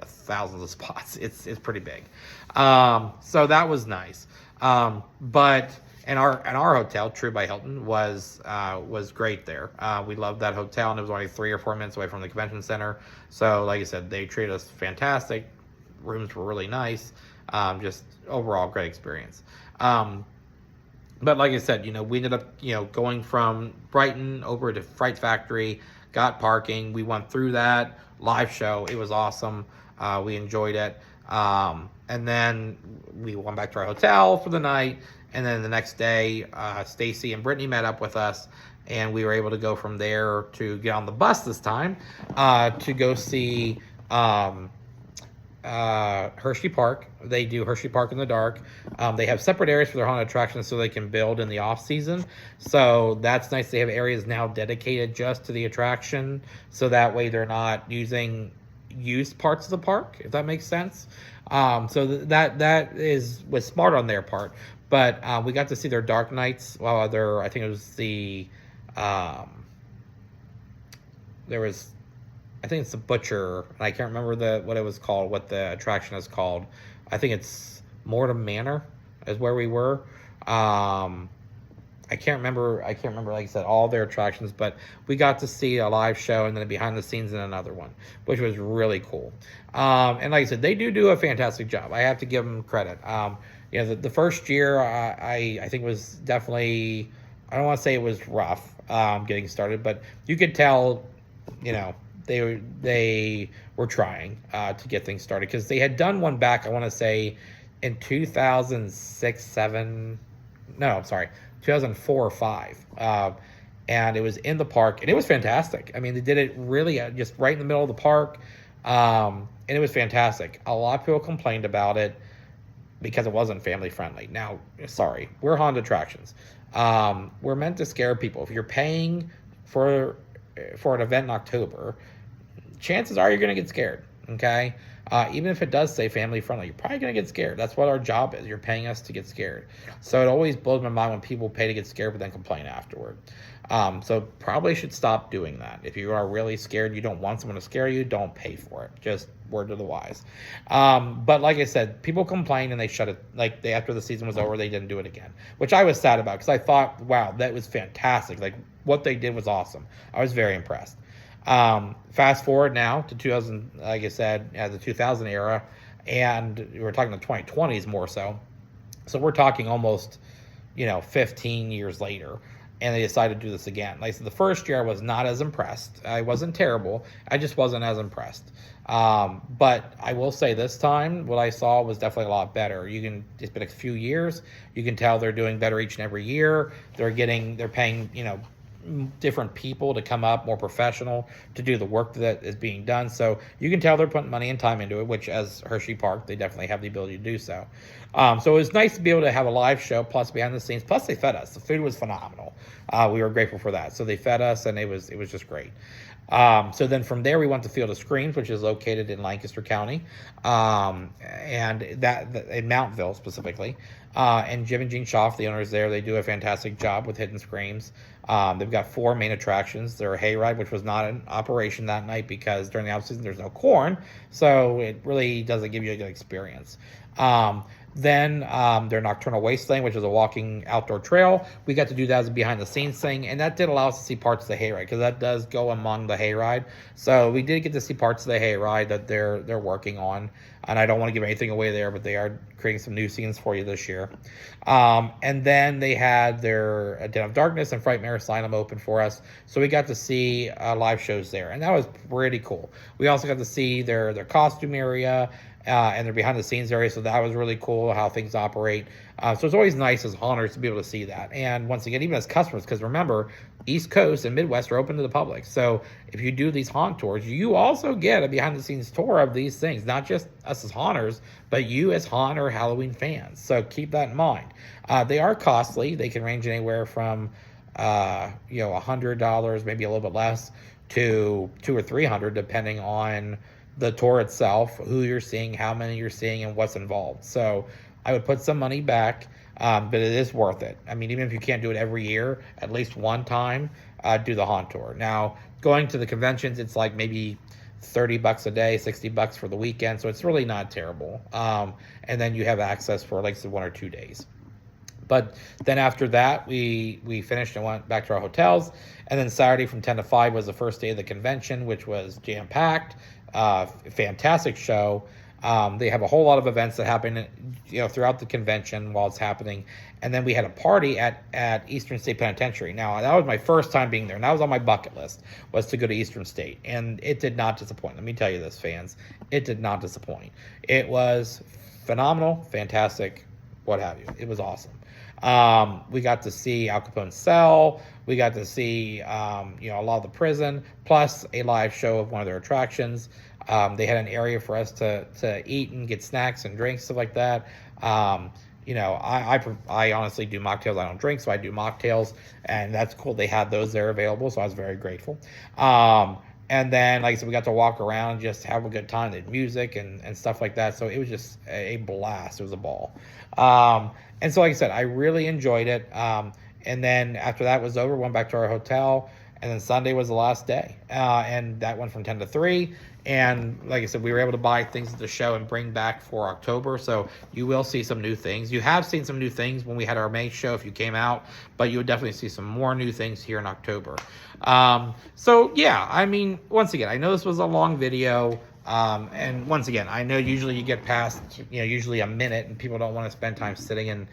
thousands of spots. It's pretty big. So that was nice. But and our hotel, True by Hilton, was great there. We loved that hotel, and it was only 3 or 4 minutes away from the convention center. So, like I said, they treated us fantastic. Rooms were really nice. Just overall great experience. But like I said, we ended up, going from Brighton over to Fright Factory, got parking. We went through that live show. It was awesome. We enjoyed it. And then we went back to our hotel for the night. And then the next day, Stacy and Brittany met up with us, and we were able to go from there to get on the bus this time to go see Hershey Park. They do Hershey Park in the dark. They have separate areas for their haunted attractions so they can build in the off season. So that's nice. They have areas now dedicated just to the attraction, so that way they're not using used parts of the park, if that makes sense. So that was smart on their part. But we got to see their Dark Nights. Well, I think it was I think it's the Butcher, and I can't remember what it was called, what the attraction is called. I think it's Mortem Manor is where we were. I can't remember, like I said, all their attractions, but we got to see a live show and then behind the scenes in another one, which was really cool. And like I said, they do a fantastic job. I have to give them credit. The first year, I think was definitely, I don't want to say it was rough getting started, but you could tell, they were trying to get things started, because they had done one back, I want to say, in 2004 or 5. And it was in the park, and it was fantastic. I mean, they did it really just right in the middle of the park, and it was fantastic. A lot of people complained about it. because it wasn't family friendly. Now, sorry, we're haunted attractions. We're meant to scare people. If you're paying for an event in October, chances are you're going to get scared. Okay. Even if it does say family friendly, you're probably going to get scared. That's what our job is. You're paying us to get scared. So it always blows my mind when people pay to get scared but then complain afterward. So probably should stop doing that. If you are really scared, you don't want someone to scare you, don't pay for it. Just word to the wise. But like I said, people complained and they shut it. Like after the season was over, they didn't do it again, which I was sad about because I thought, wow, that was fantastic. Like what they did was awesome. I was very impressed. Fast forward now to 2000, like I said, the 2000 era, and we're talking the 2020s more so. So we're talking almost, 15 years later, and they decided to do this again. Like I said, the first year I was not as impressed. I wasn't terrible. I just wasn't as impressed. But I will say this time, what I saw was definitely a lot better. It's been a few years. You can tell they're doing better each and every year. They're paying, different people to come up, more professional, to do the work that is being done. So you can tell they're putting money and time into it, which as Hershey Park, they definitely have the ability to do so. So it was nice to be able to have a live show, plus behind the scenes, plus they fed us. The food was phenomenal. We were grateful for that. So they fed us and it was just great. So then from there, we went to Field of Screams, which is located in Lancaster County, and in Mountville specifically. And Jim and Jean Schaff, the owners there, they do a fantastic job with Hidden Screams. They've got 4 main attractions. Their hayride, which was not in operation that night because during the off season there's no corn, so it really doesn't give you a good experience. Then their Nocturnal Wasteland, which is a walking outdoor trail. We got to do that as a behind the scenes thing, and that did allow us to see parts of the hayride because that does go among the hayride. So we did get to see parts of the hayride that they're working on, and I don't want to give anything away there, but they are creating some new scenes for you this year. And then they had their Den of Darkness and Frightmare Asylum open for us, so we got to see live shows there, and that was pretty cool. We also got to see their costume area. And their behind the scenes area, so that was really cool how things operate. So it's always nice as haunters to be able to see that. And once again, even as customers, because remember, East Coast and Midwest are open to the public. So if you do these haunt tours, you also get a behind the scenes tour of these things, not just us as haunters, but you as haunt or Halloween fans. So keep that in mind. They are costly. They can range anywhere from $100, maybe a little bit less, to $200 or $300, depending on the tour itself, who you're seeing, how many you're seeing, and what's involved. So I would put some money back, but it is worth it. I mean, even if you can't do it every year, at least one time, do the haunt tour. Now, going to the conventions, it's like maybe $30 a day, $60 for the weekend, so it's really not terrible. And then you have access for like 1 or 2 days. But then after that, we finished and went back to our hotels. And then Saturday from 10 to 5 was the first day of the convention, which was jam-packed. Fantastic show. They have a whole lot of events that happen, throughout the convention while it's happening. And then we had a party at Eastern State Penitentiary. Now, that was my first time being there, and that was on my bucket list, was to go to Eastern State. And it did not disappoint. Let me tell you this, fans. It did not disappoint. It was phenomenal, fantastic, what have you. It was awesome. We got to see Al Capone's cell. We got to see, a lot of the prison, plus a live show of one of their attractions. They had an area for us to eat and get snacks and drinks, stuff like that. I honestly do mocktails. I don't drink, so I do mocktails, and that's cool. They had those there available, so I was very grateful. And then, like I said, we got to walk around, just have a good time. They had music and stuff like that, so it was just a blast. It was a ball. And so, like I said, I really enjoyed it. And then after that was over, went back to our hotel. And then Sunday was the last day. And that went from 10 to 3. And like I said, we were able to buy things at the show and bring back for October. So you will see some new things. You have seen some new things when we had our May show if you came out. But you would definitely see some more new things here in October. So, yeah, I mean, once again, I know this was a long video. And once again, I know usually you get past, usually a minute, and people don't want to spend time sitting and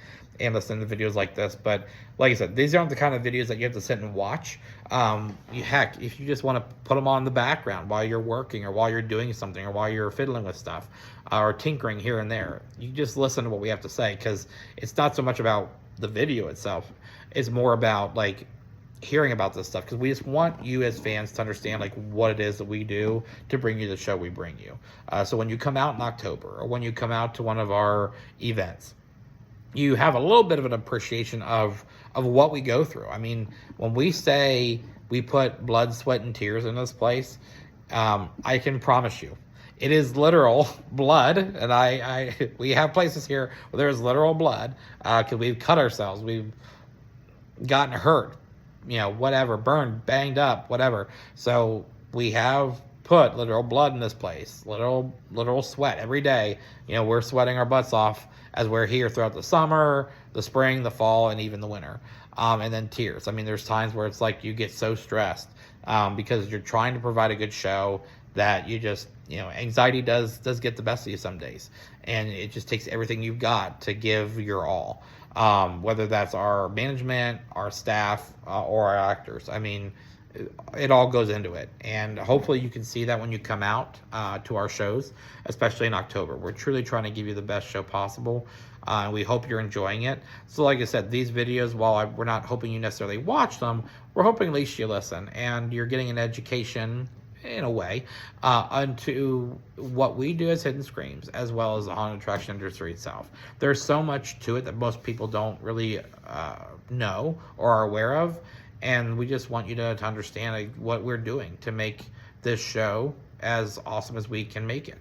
listening to videos like this. But like I said, these aren't the kind of videos that you have to sit and watch. Heck, if you just want to put them on in the background while you're working or while you're doing something or while you're fiddling with stuff or tinkering here and there, you just listen to what we have to say, because it's not so much about the video itself. It's more about, like, hearing about this stuff, because we just want you as fans to understand like what it is that we do to bring you the show we bring you. So when you come out in October, or when you come out to one of our events, you have a little bit of an appreciation of what we go through. I mean, when we say we put blood, sweat, and tears in this place, I can promise you, it is literal blood. And we have places here where there's literal blood, because we've cut ourselves, we've gotten hurt, whatever, burned, banged up, whatever. So we have put literal blood in this place, literal sweat every day. We're sweating our butts off as we're here throughout the summer, the spring, the fall, and even the winter. And then tears. I mean, there's times where it's like you get so stressed because you're trying to provide a good show that you just, anxiety does get the best of you some days. And it just takes everything you've got to give your all. Whether that's our management, our staff, or our actors. I mean, it all goes into it. And hopefully you can see that when you come out to our shows, especially in October. We're truly trying to give you the best show possible. And we hope you're enjoying it. So like I said, these videos, while we're not hoping you necessarily watch them, we're hoping at least you listen and you're getting an education in a way onto what we do as Hidden Screams, as well as the haunted attraction industry itself. There's so much to it that most people don't really know or are aware of, and we just want you to understand what we're doing to make this show as awesome as we can make it.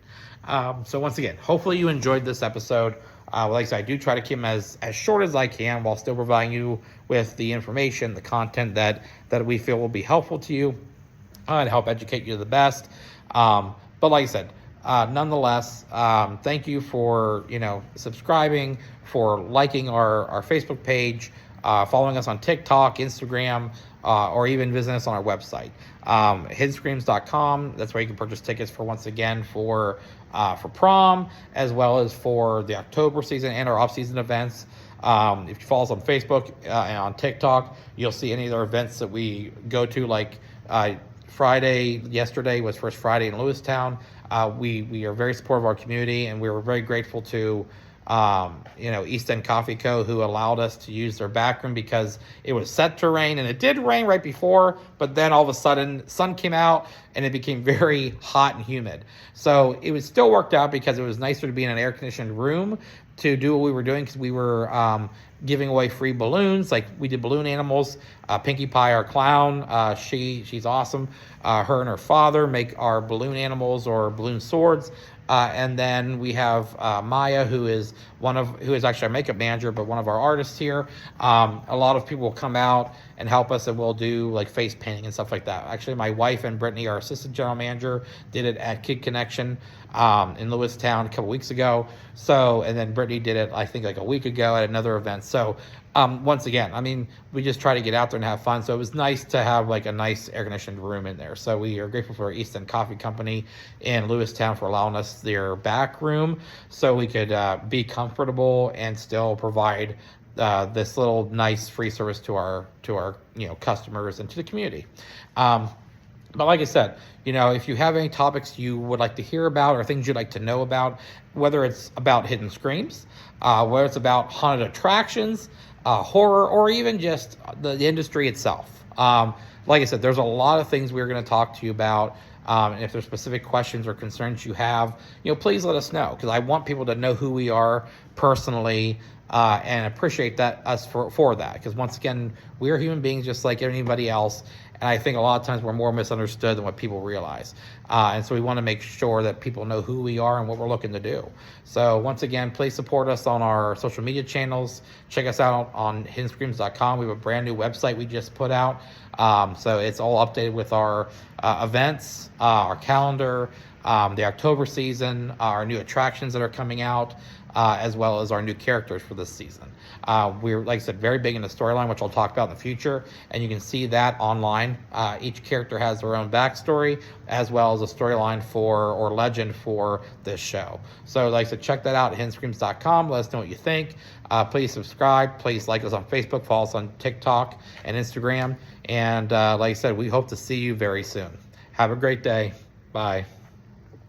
So once again, hopefully you enjoyed this episode. Like I said, I do try to keep them as short as I can while still providing you with the information, the content that we feel will be helpful to you and help educate you the best. But like I said, nonetheless, thank you for subscribing, for liking our Facebook page, following us on TikTok, Instagram, or even visiting us on our website, hiddenscreams.com. That's where you can purchase tickets for, once again, for prom, as well as for the October season and our off-season events. If you follow us on Facebook and on TikTok, you'll see any of our events that we go to, like yesterday was First Friday in Lewistown. We are very supportive of our community, and we were very grateful to East End Coffee Co., who allowed us to use their back room because it was set to rain, and it did rain right before, but then all of a sudden sun came out and it became very hot and humid. So it was still worked out because it was nicer to be in an air-conditioned room to do what we were doing, because we were giving away free balloons. Like, we did balloon animals. Pinkie Pie, our clown, she's awesome. Her and her father make our balloon animals or balloon swords. And then we have Maya, who is actually our makeup manager, but one of our artists here. A lot of people will come out and help us, and we'll do like face painting and stuff like that. Actually, my wife and Brittany, our assistant general manager, did it at Kid Connection in Lewistown a couple weeks ago. So, and then Brittany did it, I think, like a week ago at another event. So, once again, I mean, we just try to get out there and have fun. So it was nice to have like a nice air-conditioned room in there. So we are grateful for East End Coffee Company in Lewistown for allowing us their back room so we could be comfortable and still provide this little nice free service to our customers and to the community. But like I said, if you have any topics you would like to hear about or things you'd like to know about, whether it's about Hidden Screams, whether it's about haunted attractions, horror, or even just the industry itself. Like I said, there's a lot of things we're going to talk to you about. And if there's specific questions or concerns you have, please let us know, because I want people to know who we are personally and appreciate us for that. Because once again, we're human beings just like anybody else. And I think a lot of times we're more misunderstood than what people realize. And so we want to make sure that people know who we are and what we're looking to do. So once again, please support us on our social media channels. Check us out on hiddenscreams.com. We have a brand new website we just put out. So it's all updated with our events, our calendar, the October season, our new attractions that are coming out, as well as our new characters for this season. We're, like I said, very big into storyline, which I'll talk about in the future, and you can see that online. Each character has their own backstory, as well as a storyline or legend for this show. So, like I said, check that out at hiddenscreams.com. Let us know what you think. Please subscribe. Please like us on Facebook. Follow us on TikTok and Instagram. And like I said, we hope to see you very soon. Have a great day. Bye.